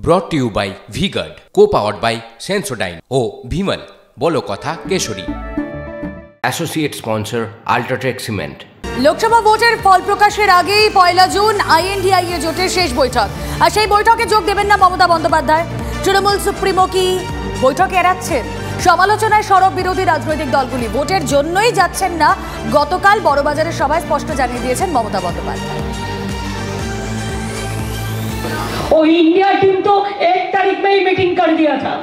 ব্রট to you by VGuard, co-powered by Sensodyne ও ভিমল বলো কথা Kesari. Associate sponsor UltraTech cement. Lok Sabha ভোটের ফল প্রকাশের আগেই 1 জুন INDIA জোটের শেষ বৈঠক, আর সেই বৈঠকে যোগ দেবেন না মমতা বন্দ্যোপাধ্যায়। তৃণমূল সুপ্রিমো কি বৈঠকে এড়াচ্ছেন? সমালোচনায় সরব বিরোধী রাজনৈতিক দলগুলি ভোটের জন্যই যাচ্ছেন না, গতকাল বড়বাজারের সভায় স্পষ্ট জানিয়ে দিয়েছেন মমতা বন্দ্যোপাধ্যায়। वो इंडिया टीम तो 1 तारीख में ही मीटिंग कर दिया था।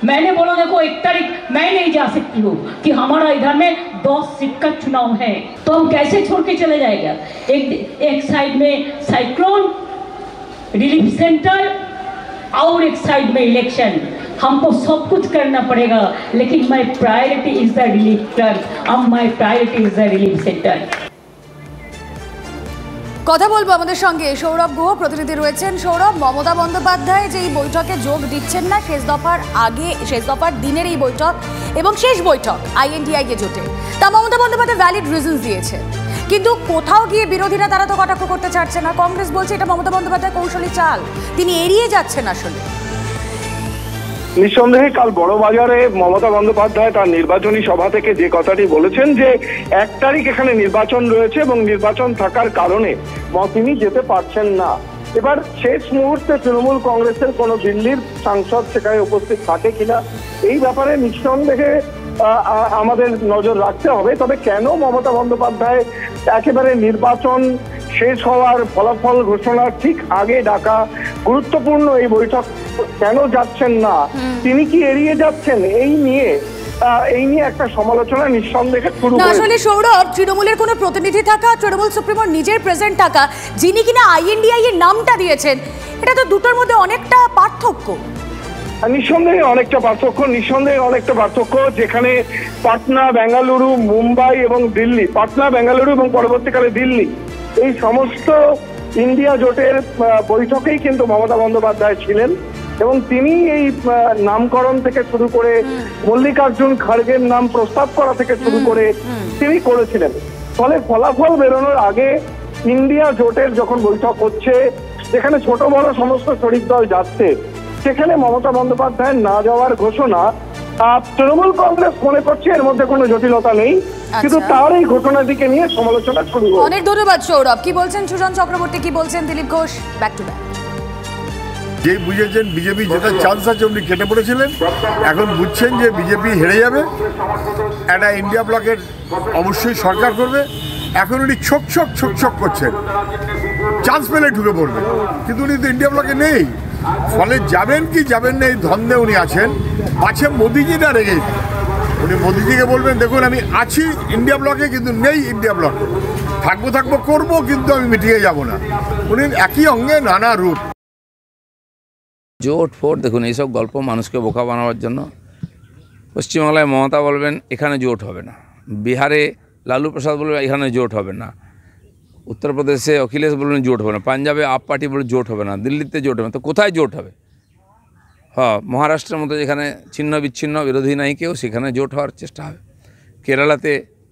मैंने बोला देखो 1 तारीख मैं नहीं जा सकती हूँ कि हमारा इधर में 10 सीट का चुनाव है, तो हम कैसे छोड़ के चले जाएगा। एक साइड में साइक्लोन रिलीफ सेंटर और एक साइड में इलेक्शन, हमको सब कुछ करना पड़ेगा, लेकिन my priority is the relief centre, अब my priority is the relief centre. কথা বলবো আমাদের সঙ্গে সৌরভ গুহ প্রতিনিধি রয়েছেন। সৌরভ, মমতা বন্দ্যোপাধ্যায় যে এই বৈঠকে যোগ দিচ্ছেন না, শেষ দফার দিনের এই বৈঠক এবং শেষ বৈঠক INDIA জোটে, তা মমতা বন্দ্যোপাধ্যায় ভ্যালিড রিজনস দিয়েছে, কিন্তু কোথাও গিয়ে বিরোধীরা তারা তো কটাক্ষ করতে চাচ্ছে না। কংগ্রেস বলছে এটা মমতা বন্দ্যোপাধ্যায় কৌশলী চাল, তিনি এড়িয়ে যাচ্ছেন আসলে। নিঃসন্দেহে কাল বড়বাজারে মমতা বন্দ্যোপাধ্যায় তার নির্বাচনী সভা থেকে যে কথাটি বলেছেন যে 1 তারিখ এখানে নির্বাচন রয়েছে এবং নির্বাচন থাকার কারণে তিনি যেতে পারছেন না। এবার শেষ মুহূর্তে তৃণমূল কংগ্রেসের কোনো দিল্লির সাংসদ সেখানে উপস্থিত থাকে কিনা এই ব্যাপারে নিঃসন্দেহে আমাদের নজর রাখতে হবে। তবে কেন মমতা বন্দ্যোপাধ্যায় একেবারে নির্বাচন শেষ হওয়ার ফলাফল ঘোষণার ঠিক আগে ডাকা গুরুত্বপূর্ণ এই বৈঠক কেন যাচ্ছেন না, তিনি কি এড়িয়ে যাচ্ছেন, এই নিয়ে একটা সমালোচনা নিঃসন্দেহে শুরু হয়েছে। আসলে সৌরভ, তৃণমূলের কোনো প্রতিনিধি থাকা, তৃণমূল সুপ্রিমোর নিজের প্রেজেন্ট থাকা, যিনি কিনা INDIA এর নামটা দিয়েছেন, এটা তো দুটোর মধ্যে অনেকটা পার্থক্য। নিঃসন্দেহে অনেকটা পার্থক্য, যেখানে পাটনা, বেঙ্গালুরু, মুম্বাই এবং দিল্লি, পাটনা, বেঙ্গালুরু এবং পরবর্তীকালে দিল্লি, এই সমস্ত ইন্ডিয়া জোটের বৈঠকেই কিন্তু মমতা বন্দ্যোপাধ্যায় ছিলেন এবং তিনি এই নামকরণ থেকে শুরু করে মল্লিকার্জুন খাড়গের নাম প্রস্তাব করা থেকে শুরু করে তিনি করেছিলেন। ফলে ফলাফল বেরোনোর আগে ইন্ডিয়া জোটের যখন বৈঠক হচ্ছে, যেখানে ছোট বড় সমস্ত শরিক দল যাচ্ছে, সেখানে মমতা বন্দ্যোপাধ্যায়ের না যাওয়ার ঘোষণা তৃণমূল কংগ্রেস মনে করছে এর মধ্যে কোনো জটিলতা নেই, কিন্তু তার এই ঘটনার দিকে নিয়ে সমালোচনা শুরু হয়েছে। অনেক ধন্যবাদ সৌরভ। কি বলছেন সুজন চক্রবর্তী, কি বলছেন Dilip Ghosh? Back to back. যে বুঝেছেন বিজেপি জেতার চান্স আছে উনি কেটে পড়েছিলেন, এখন বুঝছেন যে বিজেপি হেরে যাবে, একটা ইন্ডিয়া ব্লকের অবশ্যই সরকার করবে, এখন উনি ছোক করছেন, চান্স পেলে ঢুকে পড়বে, কিন্তু উনি তো ইন্ডিয়া ব্লকে নেই। ফলে যাবেন কি যাবেন না এই ধন্দে উনি আছেন। পাছে মোদিজি না রেগে, উনি মোদিজিকে বলবেন দেখুন আমি আছি ইন্ডিয়া ব্লকে কিন্তু নেই ইন্ডিয়া ব্লকে, থাকবো করবো কিন্তু আমি মিটিংয়ে যাব না। উনি একই অঙ্গে নানা রূপ। জোট ফোট দেখুন, এইসব গল্প মানুষকে বোকা বানাবার জন্য। পশ্চিমবাংলায় মমতা বলবেন এখানে জোট হবে না, বিহারে লালু প্রসাদ বলবেন এখানে জোট হবে না, উত্তরপ্রদেশে অখিলেশ বলবেন জোট হবে না, পাঞ্জাবে আপ পার্টি বলে জোট হবে না, দিল্লিতে জোট হবে না, তো কোথায় জোট হবে? মহারাষ্ট্রের মতো যেখানে ছিন্ন বিচ্ছিন্ন বিরোধী নাই কেউ, সেখানে জোট হওয়ার চেষ্টা হবে। কেরালাতে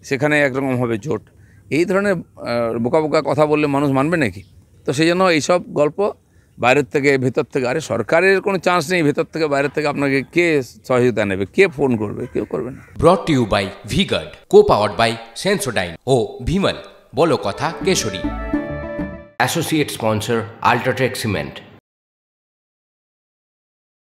সেখানে একরকম হবে জোট। এই ধরনের বোকা কথা বললে মানুষ মানবে নাকি? তো সেই জন্য এইসব গল্প বাইরের থেকে ভেতর থেকে, আরে সরকারের কোনো চান্স নেই, ভেতর থেকে বাইরের থেকে আপনাকে কে সহযোগিতা নেবে, কে ফোন করবে? কেউ করবে না। Brought to you by VGuard, co-powered by Sensodyne ও ভিমল বলো কথা Kesari. Associate sponsor UltraTech cement.